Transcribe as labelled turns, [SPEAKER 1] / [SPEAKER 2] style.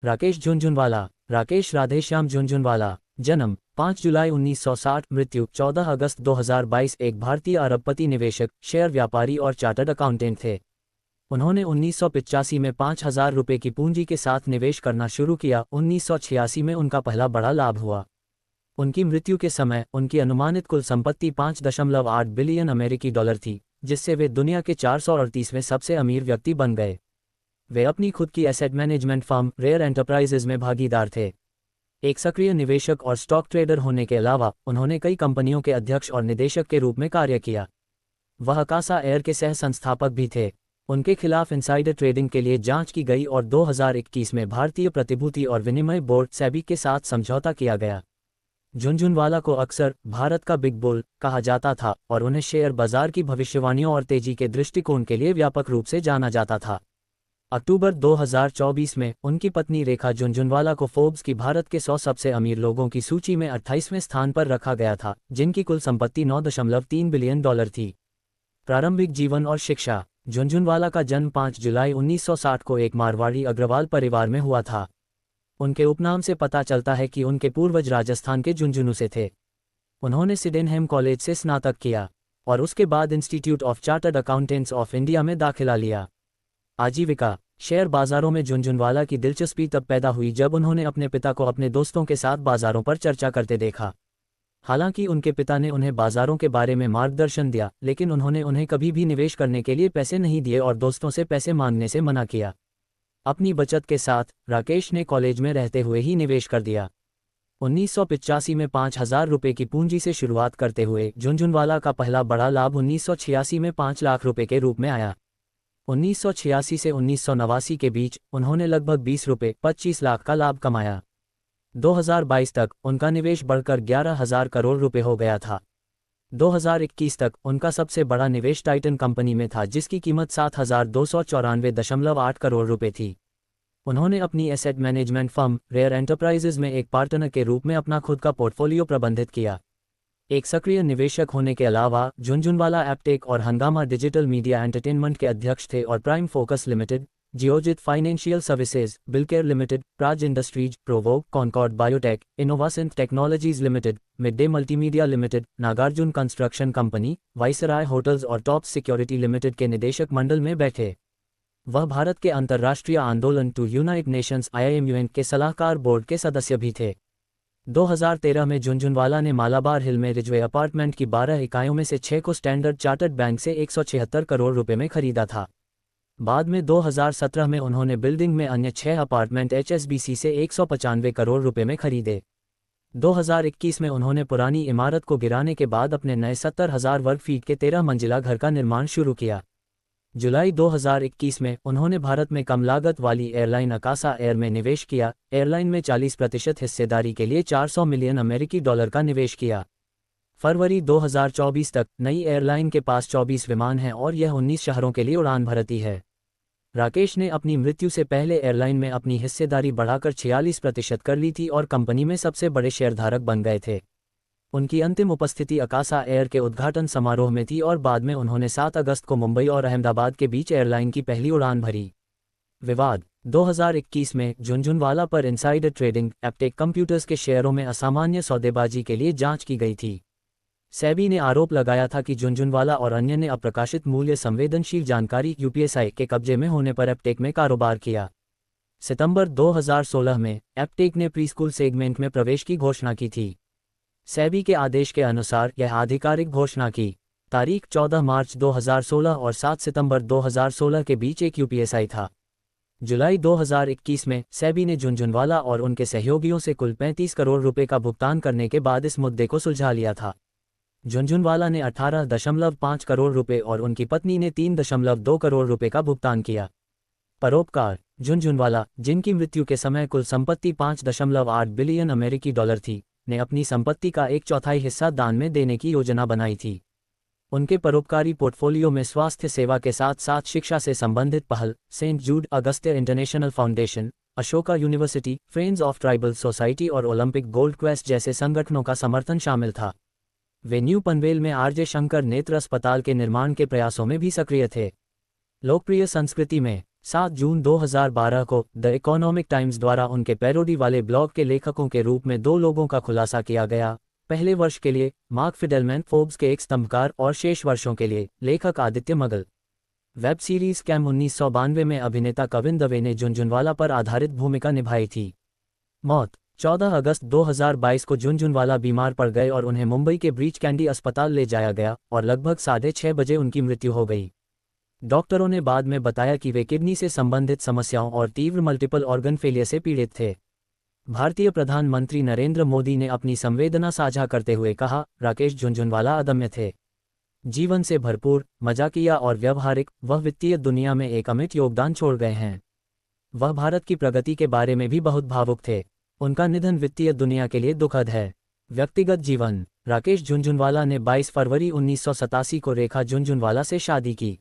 [SPEAKER 1] राकेश झुनझुनवाला। राकेश राधेश्याम झुनझुनवाला। जन्म 5 जुलाई 1960, मृत्यु 14 अगस्त 2022, एक भारतीय अरबपति निवेशक, शेयर व्यापारी और चार्टर्ड अकाउंटेंट थे। उन्होंने 1985 में 5,000 रुपये की पूंजी के साथ निवेश करना शुरू किया। 1986 में उनका पहला बड़ा लाभ हुआ। उनकी मृत्यु के समय उनकी अनुमानित कुल संपत्ति 5.8 बिलियन अमेरिकी डॉलर थी, जिससे वे दुनिया के 438वें सबसे अमीर व्यक्ति बन गए। वे अपनी खुद की asset management firm Rare Enterprises में भागीदार थे। एक सक्रिय निवेशक और स्टॉक ट्रेडर होने के अलावा उन्होंने कई कंपनियों के अध्यक्ष और निदेशक के रूप में कार्य किया। वह कासा एयर के सह संस्थापक भी थे। उनके खिलाफ इनसाइडर ट्रेडिंग के लिए जांच की गई और 2021 में भारतीय प्रतिभूति और विनिमय बोर्ड सेबी के साथ समझौता किया गया। झुनझुनवाला को अक्सर भारत का बिग बुल कहा जाता था और उन्हें शेयर बाजार की भविष्यवाणियों और तेजी के दृष्टिकोण के लिए व्यापक रूप से जाना जाता था। अक्टूबर 2024 में उनकी पत्नी रेखा झुनझुनवाला को फोर्ब्स की भारत के 100 सबसे अमीर लोगों की सूची में 28वें स्थान पर रखा गया था, जिनकी कुल संपत्ति 9.3 बिलियन डॉलर थी। प्रारंभिक जीवन और शिक्षा। झुनझुनवाला का जन्म 5 जुलाई 1960 को एक मारवाड़ी अग्रवाल परिवार में हुआ था। उनके उपनाम से पता चलता है कि उनके पूर्वज राजस्थान के झुंझुनू से थे। उन्होंने सिडेनहैम कॉलेज से स्नातक किया और उसके बाद institute of chartered accountants of India में दाखिला लिया। आजीविका। शेयर बाजारों में झुनझुनवाला की दिलचस्पी तब पैदा हुई जब उन्होंने अपने पिता को अपने दोस्तों के साथ बाजारों पर चर्चा करते देखा। हालांकि उनके पिता ने उन्हें बाजारों के बारे में मार्गदर्शन दिया, लेकिन उन्होंने उन्हें कभी भी निवेश करने के लिए पैसे नहीं दिए और दोस्तों से पैसे मांगने से मना किया। अपनी बचत के साथ राकेश ने कॉलेज में रहते हुए ही निवेश कर दिया। 1985 में 5,000 रुपये की पूंजी से शुरुआत करते हुए झुनझुनवाला का पहला बड़ा लाभ 1986 में 5 लाख रुपये के रूप में आया। 1986 से 1989 के बीच उन्होंने लगभग 20 रुपये 25 लाख का लाभ कमाया। 2022 तक उनका निवेश बढ़कर 11,000 करोड़ रुपए हो गया था। 2021 तक उनका सबसे बड़ा निवेश टाइटन कंपनी में था, जिसकी कीमत 7,294.8 करोड़ रुपए थी। उन्होंने अपनी asset management firm Rare Enterprises में एक पार्टनर के रूप में अपना खुद का पोर्टफोलियो प्रबंधित किया। एक सक्रिय निवेशक होने के अलावा झुनझुनवाला एप्टेक और हंगामा डिजिटल मीडिया एंटरटेनमेंट के अध्यक्ष थे और Prime Focus Limited, Geojit Financial Services, Bilcare Limited, Praj Industries, Provogue, Concord Biotech, Innovassynth Technologies Limited, Mid Day Multimedia Limited, Nagarjuna Construction Company, Viceroy Hotels और टॉप सिक्योरिटी लिमिटेड के निदेशक मंडल में बैठे। वह भारत के अंतर्राष्ट्रीय आंदोलन टू यूनाइट नेशंस IIMUN के सलाहकार बोर्ड के सदस्य भी थे। 2013 में झुनझुनवाला ने मालाबार हिल में रिजवे अपार्टमेंट की 12 इकाइयों में से 6 को स्टैंडर्ड चार्टर्ड बैंक से 176 करोड़ रुपए में खरीदा था। बाद में 2017 में उन्होंने बिल्डिंग में अन्य 6 अपार्टमेंट HSBC से 195 करोड़ रुपए में खरीदे। 2021 में उन्होंने पुरानी इमारत को गिराने के बाद अपने नए 70,000 वर्ग फीट के 13 मंजिला घर का निर्माण शुरू किया। जुलाई 2021 में उन्होंने भारत में कम लागत वाली एयरलाइन अकासा एयर में निवेश किया। एयरलाइन में 40% हिस्सेदारी के लिए 400 मिलियन अमेरिकी डॉलर का निवेश किया। फरवरी 2024 तक नई एयरलाइन के पास 24 विमान हैं और यह 19 शहरों के लिए उड़ान भरती है। राकेश ने अपनी मृत्यु से पहले एयरलाइन में अपनी हिस्सेदारी बढ़ाकर 46% कर ली थी और कंपनी में सबसे बड़े शेयरधारक बन गए थे। उनकी अंतिम उपस्थिति अकासा एयर के उद्घाटन समारोह में थी और बाद में उन्होंने 7 अगस्त को मुंबई और अहमदाबाद के बीच एयरलाइन की पहली उड़ान भरी। विवाद। 2021 में झुनझुनवाला पर इनसाइडर ट्रेडिंग, एप्टेक कंप्यूटर्स के शेयरों में असामान्य सौदेबाजी के लिए जांच की गई थी। सेबी ने आरोप लगाया था कि झुनझुनवाला और अन्य ने अप्रकाशित मूल्य संवेदनशील जानकारी UPSI के कब्जे में होने पर एप्टेक में कारोबार किया। सितंबर 2016 में एप्टेक ने प्रीस्कूल सेगमेंट में प्रवेश की घोषणा की थी। सेबी के आदेश के अनुसार यह आधिकारिक घोषणा की तारीख 14 मार्च 2016 और 7 सितंबर 2016 के बीच एक UPSI था। जुलाई 2021 में सेबी ने झुनझुनवाला और उनके सहयोगियों से कुल 35 करोड़ रुपए का भुगतान करने के बाद इस मुद्दे को सुलझा लिया था। झुनझुनवाला ने 18.5 करोड़ रुपए और उनकी पत्नी ने 3.2 करोड़ रुपए का भुगतान किया। परोपकार। झुनझुनवाला, जिनकी मृत्यु के समय कुल संपत्ति 5.8 बिलियन अमेरिकी डॉलर थी, ने अपनी संपत्ति का 1/4 हिस्सा दान में देने की योजना बनाई थी। उनके परोपकारी पोर्टफोलियो में स्वास्थ्य सेवा के साथ साथ शिक्षा से संबंधित पहल, Saint Jude Agastya International Foundation, Ashoka University, Friends of Tribal Society और ओलंपिक गोल्ड क्वेस्ट जैसे संगठनों का समर्थन शामिल था। वे न्यू पनवेल में RJ शंकर नेत्र अस्पताल के निर्माण के प्रयासों में भी सक्रिय थे। लोकप्रिय संस्कृति में 7 जून 2012 को द इकोनॉमिक टाइम्स द्वारा उनके पैरोडी वाले ब्लॉग के लेखकों के रूप में 2 लोगों का खुलासा किया गया। पहले वर्ष के लिए मार्क फिडेलमैन, फोर्ब्स के एक स्तंभकार, और शेष वर्षों के लिए लेखक आदित्य मगल। वेब सीरीज स्कैम 1992 में अभिनेता कविन दवे ने झुनझुनवाला पर आधारित भूमिका निभाई थी। मौत 14 अगस्त 2022 को झुनझुनवाला बीमार पड़ गए और उन्हें मुंबई के ब्रीच कैंडी अस्पताल ले जाया गया और लगभग 6:30 बजे उनकी मृत्यु हो गई। डॉक्टरों ने बाद में बताया कि वे किडनी से संबंधित समस्याओं और तीव्र मल्टीपल ऑर्गन फेलियर से पीड़ित थे। भारतीय प्रधानमंत्री नरेंद्र मोदी ने अपनी संवेदना साझा करते हुए कहा, राकेश झुनझुनवाला अदम्य थे। जीवन से भरपूर, मजाकिया और व्यवहारिक, वह वित्तीय दुनिया में एक अमिट योगदान छोड़ गए हैं। वह भारत की प्रगति के बारे में भी बहुत भावुक थे। उनका निधन वित्तीय दुनिया के लिए दुखद है। व्यक्तिगत जीवन। राकेश झुनझुनवाला ने 22 फरवरी 1987 को रेखा झुनझुनवाला से शादी की।